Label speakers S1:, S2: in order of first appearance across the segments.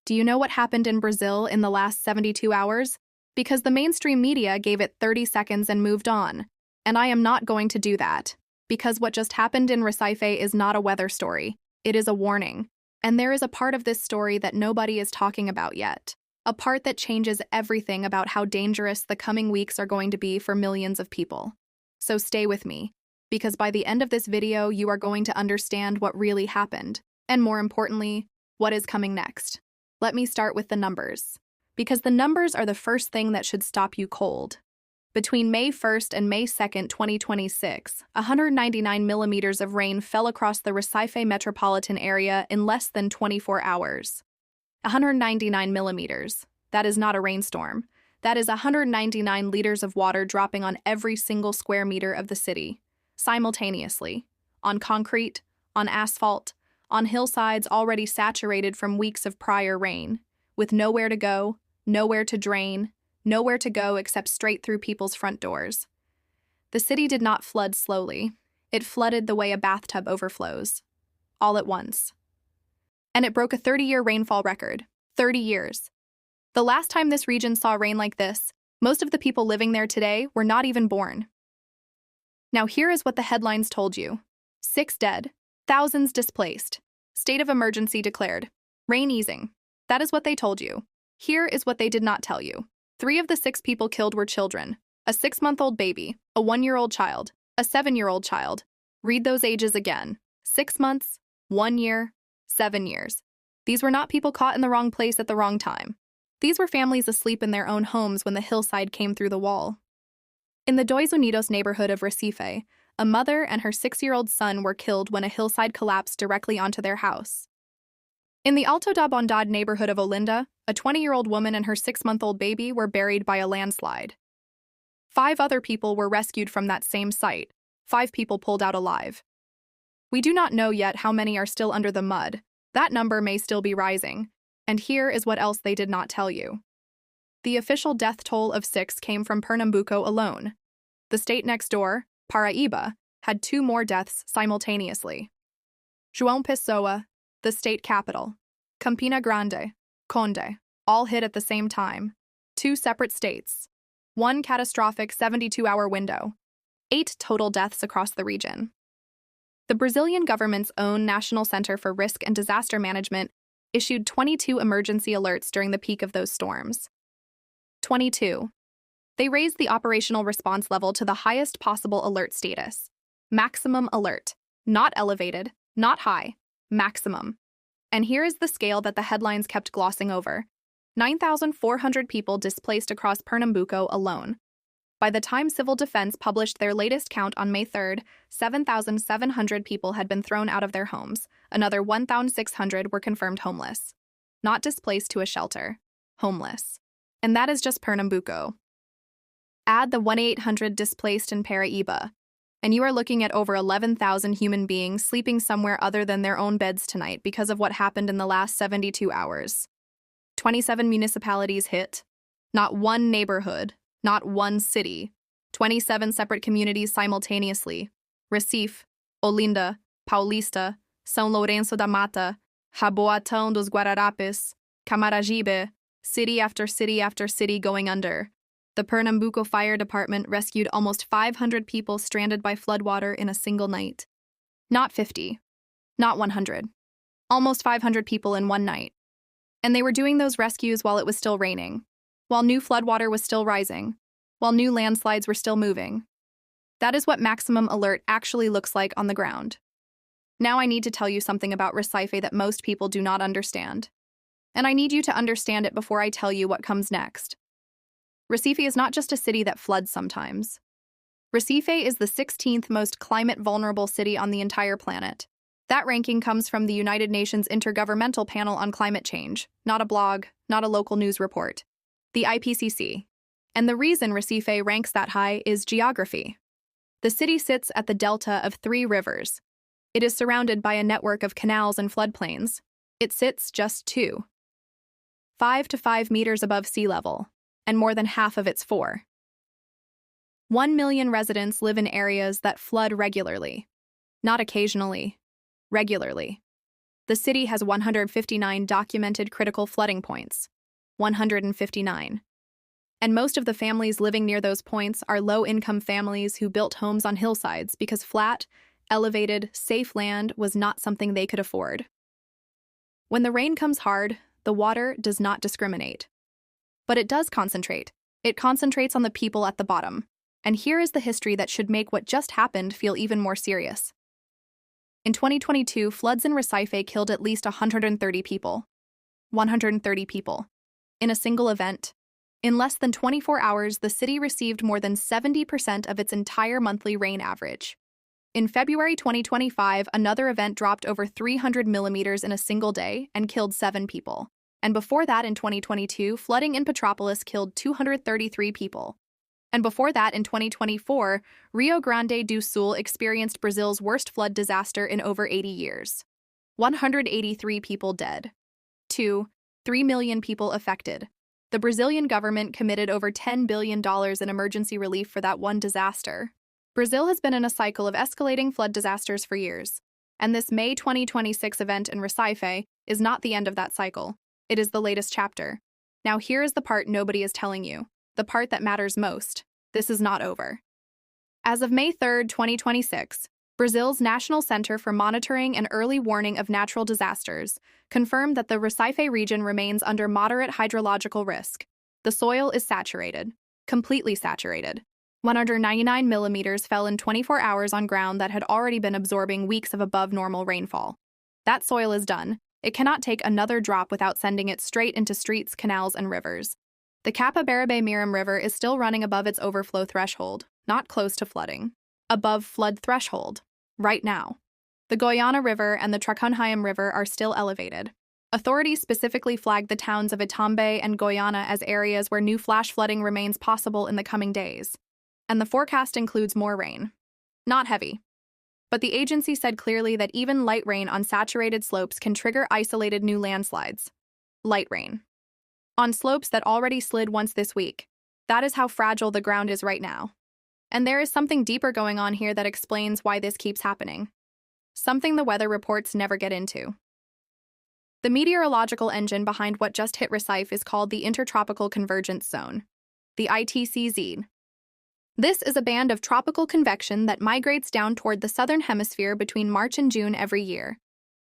S1: Do you know what happened in Brazil in the last 72 hours? Because the mainstream media gave it 30 seconds and moved on. And I am not going to do that. Because what just happened in Recife is not a weather story. It is a warning. And there is a part of this story that nobody is talking about yet. A part that changes everything about how dangerous the coming weeks are going to be for millions of people. So stay with me, because by the end of this video, you are going to understand what really happened, and more importantly, what is coming next. Let me start with the numbers, because the numbers are the first thing that should stop you cold. Between May 1st and May 2nd, 2026, 199 millimeters of rain fell across the Recife metropolitan area in less than 24 hours. 199 millimeters. That is not a rainstorm. That is 199 liters of water dropping on every single square meter of the city, simultaneously, on concrete, on asphalt, on hillsides already saturated from weeks of prior rain, with nowhere to go, nowhere to drain, nowhere to go except straight through people's front doors. The city did not flood slowly. It flooded the way a bathtub overflows, all at once. And it broke a 30-year rainfall record. 30 years. The last time this region saw rain like this, most of the people living there today were not even born. Now here is what the headlines told you. 6 dead. Thousands displaced. State of emergency declared. Rain easing. That is what they told you. Here is what they did not tell you. 3 of the 6 people killed were children. A 6-month-old baby, a 1-year-old child, a 7-year-old child. Read those ages again. 6 months, 1 year, 7 years. These were not people caught in the wrong place at the wrong time. These were families asleep in their own homes when the hillside came through the wall. In the Dois Unidos neighborhood of Recife, a mother and her 6-year-old son were killed when a hillside collapsed directly onto their house. In the Alto da Bondade neighborhood of Olinda, a 20-year-old woman and her 6-month-old baby were buried by a landslide. 5 other people were rescued from that same site. 5 people pulled out alive. We do not know yet how many are still under the mud. That number may still be rising. And here is what else they did not tell you. The official death toll of 6 came from Pernambuco alone. The state next door, Paraíba, had 2 more deaths simultaneously. João Pessoa, the state capital, Campina Grande, Conde, all hit at the same time. 2 separate states. 1 catastrophic 72-hour window. 8 total deaths across the region. The Brazilian government's own National Center for Risk and Disaster Management issued 22 emergency alerts during the peak of those storms. 22. They raised the operational response level to the highest possible alert status. Maximum alert. Not elevated, not high. Maximum. And here is the scale that the headlines kept glossing over. 9,400 people displaced across Pernambuco alone. By the time Civil Defense published their latest count on May 3rd, 7,700 people had been thrown out of their homes. Another 1,600 were confirmed homeless. Not displaced to a shelter. Homeless. And that is just Pernambuco. Add the 1,800 displaced in Paraíba, and you are looking at over 11,000 human beings sleeping somewhere other than their own beds tonight because of what happened in the last 72 hours. 27 municipalities hit. Not one neighborhood. Not one city. 27 separate communities simultaneously. Recife, Olinda, Paulista, São Lourenço da Mata, Jaboatão dos Guararapes, Camaragibe, city after city after city going under. The Pernambuco Fire Department rescued almost 500 people stranded by floodwater in a single night. Not 50. Not 100. Almost 500 people in one night. And they were doing those rescues while it was still raining, while new floodwater was still rising, while new landslides were still moving. That is what maximum alert actually looks like on the ground. Now I need to tell you something about Recife that most people do not understand. And I need you to understand it before I tell you what comes next. Recife is not just a city that floods sometimes. Recife is the 16th most climate-vulnerable city on the entire planet. That ranking comes from the United Nations Intergovernmental Panel on Climate Change, not a blog, not a local news report. The IPCC. And the reason Recife ranks that high is geography. The city sits at the delta of 3 rivers. It is surrounded by a network of canals and floodplains. It sits just 5 to 5 meters above sea level, and more than half of its 4. 1 million residents live in areas that flood regularly. Not occasionally, regularly. The city has 159 documented critical flooding points. 159. And most of the families living near those points are low-income families who built homes on hillsides because flat, elevated, safe land was not something they could afford. When the rain comes hard, the water does not discriminate. But it does concentrate. It concentrates on the people at the bottom. And here is the history that should make what just happened feel even more serious. In 2022, floods in Recife killed at least 130 people. 130 people. In a single event. In less than 24 hours, the city received more than 70% of its entire monthly rain average. In February 2025, another event dropped over 300 millimeters in a single day and killed 7 people. And before that, in 2022, flooding in Petropolis killed 233 people. And before that, in 2024, Rio Grande do Sul experienced Brazil's worst flood disaster in over 80 years. 183 people dead. 3 million people affected. The Brazilian government committed over $10 billion in emergency relief for that one disaster. Brazil has been in a cycle of escalating flood disasters for years. And this May 2026 event in Recife is not the end of that cycle. It is the latest chapter. Now here is the part nobody is telling you. The part that matters most. This is not over. As of May 3, 2026, Brazil's National Center for Monitoring and Early Warning of Natural Disasters confirmed that the Recife region remains under moderate hydrological risk. The soil is saturated. Completely saturated. 199 millimeters fell in 24 hours on ground that had already been absorbing weeks of above normal rainfall. That soil is done. It cannot take another drop without sending it straight into streets, canals, and rivers. The Capibaribe-Mirim River is still running above its overflow threshold, not close to flooding. Above flood threshold. Right now. The Goiânia River and the Tracunhaim River are still elevated. Authorities specifically flagged the towns of Itambe and Goiânia as areas where new flash flooding remains possible in the coming days. And the forecast includes more rain. Not heavy. But the agency said clearly that even light rain on saturated slopes can trigger isolated new landslides. Light rain. On slopes that already slid once this week. That is how fragile the ground is right now. And there is something deeper going on here that explains why this keeps happening. Something the weather reports never get into. The meteorological engine behind what just hit Recife is called the Intertropical Convergence Zone, the ITCZ. This is a band of tropical convection that migrates down toward the southern hemisphere between March and June every year.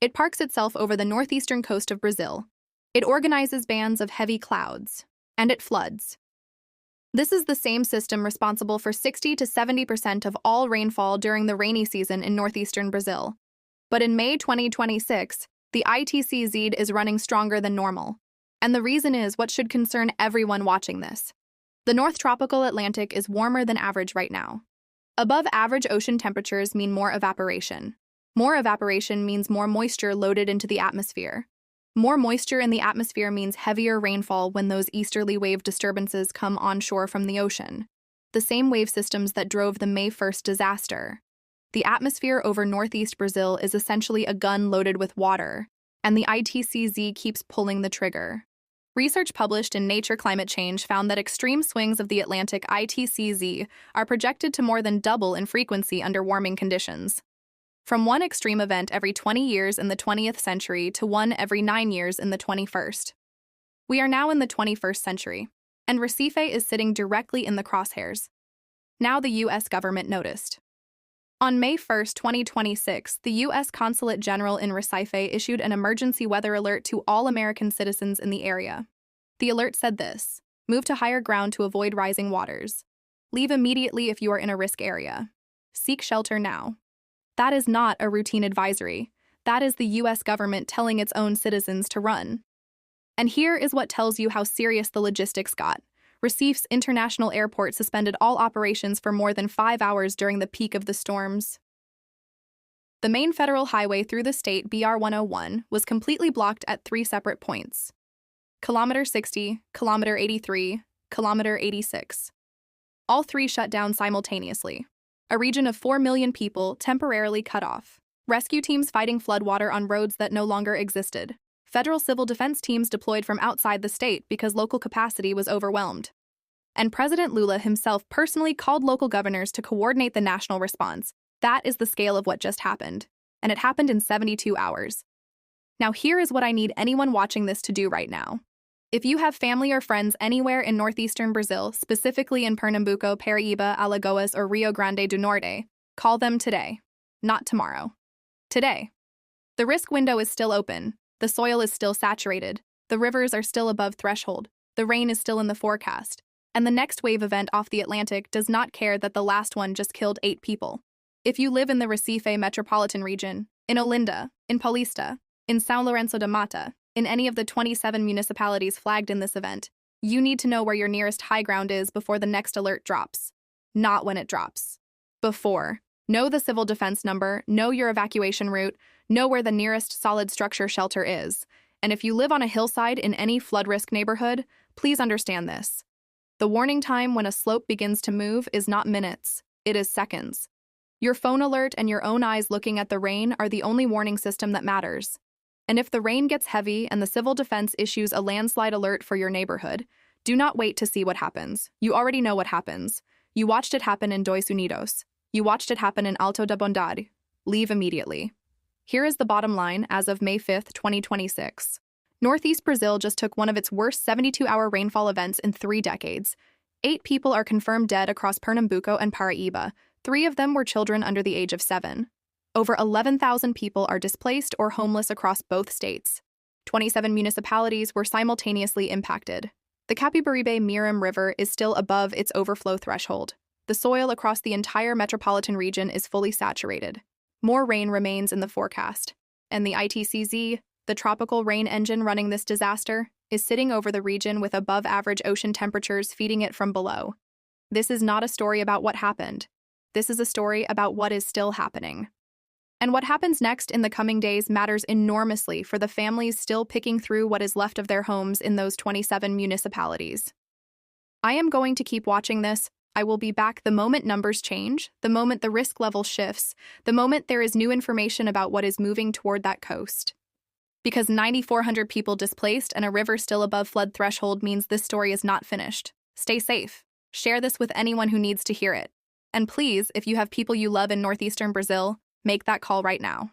S1: It parks itself over the northeastern coast of Brazil. It organizes bands of heavy clouds, and it floods. This is the same system responsible for 60 to 70% of all rainfall during the rainy season in northeastern Brazil. But in May 2026, the ITCZ is running stronger than normal. And the reason is what should concern everyone watching this. The North Tropical Atlantic is warmer than average right now. Above average ocean temperatures mean more evaporation. More evaporation means more moisture loaded into the atmosphere. More moisture in the atmosphere means heavier rainfall when those easterly wave disturbances come onshore from the ocean. The same wave systems that drove the May 1st disaster. The atmosphere over northeast Brazil is essentially a gun loaded with water, and the ITCZ keeps pulling the trigger. Research published in Nature Climate Change found that extreme swings of the Atlantic ITCZ are projected to more than double in frequency under warming conditions. From one extreme event every 20 years in the 20th century to one every 9 years in the 21st. We are now in the 21st century, and Recife is sitting directly in the crosshairs. Now the U.S. government noticed. On May 1, 2026, the U.S. Consulate General in Recife issued an emergency weather alert to all American citizens in the area. The alert said this: move to higher ground to avoid rising waters. Leave immediately if you are in a risk area. Seek shelter now. That is not a routine advisory. That is the U.S. government telling its own citizens to run. And here is what tells you how serious the logistics got. Recife's international airport suspended all operations for more than 5 hours during the peak of the storms. The main federal highway through the state, BR-101, was completely blocked at 3 separate points. Kilometer 60, Kilometer 83, Kilometer 86. All 3 shut down simultaneously. A region of 4 million people temporarily cut off. Rescue teams fighting floodwater on roads that no longer existed. Federal civil defense teams deployed from outside the state because local capacity was overwhelmed. And President Lula himself personally called local governors to coordinate the national response. That is the scale of what just happened. And it happened in 72 hours. Now here is what I need anyone watching this to do right now. If you have family or friends anywhere in northeastern Brazil, specifically in Pernambuco, Paraíba, Alagoas, or Rio Grande do Norte, call them today, not tomorrow. Today. The risk window is still open, the soil is still saturated, the rivers are still above threshold, the rain is still in the forecast, and the next wave event off the Atlantic does not care that the last one just killed 8 people. If you live in the Recife metropolitan region, in Olinda, in Paulista, in São Lourenço da Mata, in any of the 27 municipalities flagged in this event, you need to know where your nearest high ground is before the next alert drops. Not when it drops. Before. Know the civil defense number, know your evacuation route, know where the nearest solid structure shelter is. And if you live on a hillside in any flood risk neighborhood, please understand this. The warning time when a slope begins to move is not minutes, it is seconds. Your phone alert and your own eyes looking at the rain are the only warning system that matters. And if the rain gets heavy and the civil defense issues a landslide alert for your neighborhood, do not wait to see what happens. You already know what happens. You watched it happen in Dois Unidos. You watched it happen in Alto da Bondade. Leave immediately. Here is the bottom line as of May 5th, 2026. Northeast Brazil just took one of its worst 72-hour rainfall events in 3 decades. 8 people are confirmed dead across Pernambuco and Paraíba. 3 of them were children under the age of 7. Over 11,000 people are displaced or homeless across both states. 27 municipalities were simultaneously impacted. The Capibaribe-Mirim River is still above its overflow threshold. The soil across the entire metropolitan region is fully saturated. More rain remains in the forecast. And the ITCZ, the tropical rain engine running this disaster, is sitting over the region with above-average ocean temperatures feeding it from below. This is not a story about what happened. This is a story about what is still happening. And what happens next in the coming days matters enormously for the families still picking through what is left of their homes in those 27 municipalities. I am going to keep watching this. I will be back the moment numbers change, the moment the risk level shifts, the moment there is new information about what is moving toward that coast. Because 9,400 people displaced and a river still above flood threshold means this story is not finished. Stay safe. Share this with anyone who needs to hear it. And please, if you have people you love in northeastern Brazil, make that call right now.